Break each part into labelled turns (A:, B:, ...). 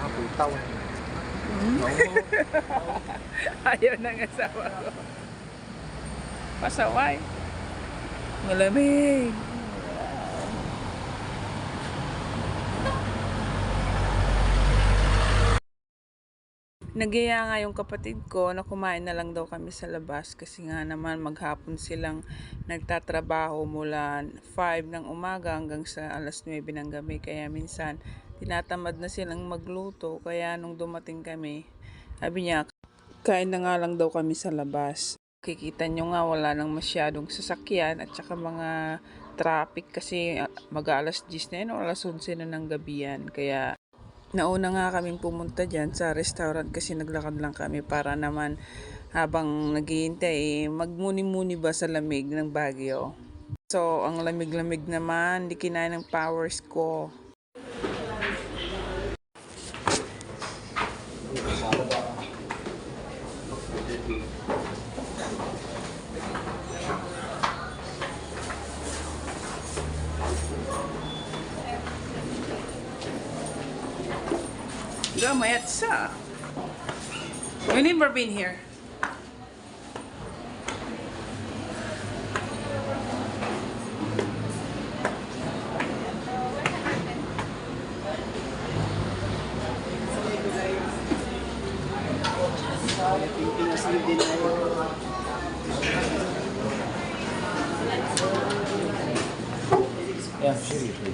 A: Putaw.
B: Ayaw ng asawa ko. Pasaway. Malamig. Nagyaya nga yung kapatid ko na kumain na lang daw kami sa labas kasi nga naman maghapon silang nagtatrabaho mula 5 ng umaga hanggang sa alas 9 ng gabi. Kaya minsan tinatamad na silang magluto. Kaya nung dumating kami, sabi niya, kain na nga lang daw kami sa labas. Kikita nyo nga wala nang masyadong sasakyan at saka mga traffic kasi mag-alas 10 na yun o alas 11 na ng gabi yan. Kaya nauna nga kaming pumunta dyan sa restaurant kasi naglakad lang kami para naman habang naghihintay magmuni-muni ba sa lamig ng Baguio. So, ang lamig-lamig naman, di kinaya ng powers ko. Gamayat sa. We've never been here.
A: Yeah, seriously.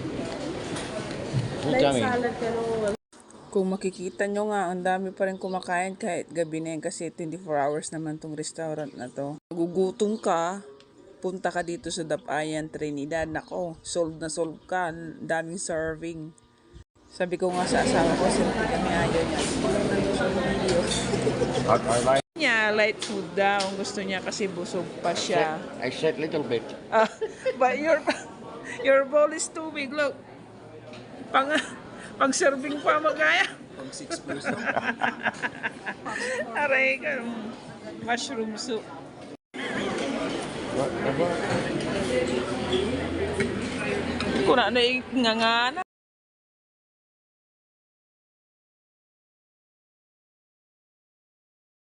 B: Kung makikita nyo nga, ang dami pa rin kumakain kahit gabi na yan kasi 24 hours naman tong restaurant na to. Gugutom ka, punta ka dito sa Dapayan, Trinidad. Nako, solve na solve ka. Daming serving. Sabi ko nga sa asawa ko, siyempre kami ayaw niya.
A: I like.
B: Niya, light food daw. Gusto niya kasi busog pa siya.
A: I said little bit.
B: But your bowl is too big. Look. Pang serving pa magaya.
A: Pang 6 person.
B: Aray ka. Mushroom soup.
A: What?
B: Kuna na ingangana.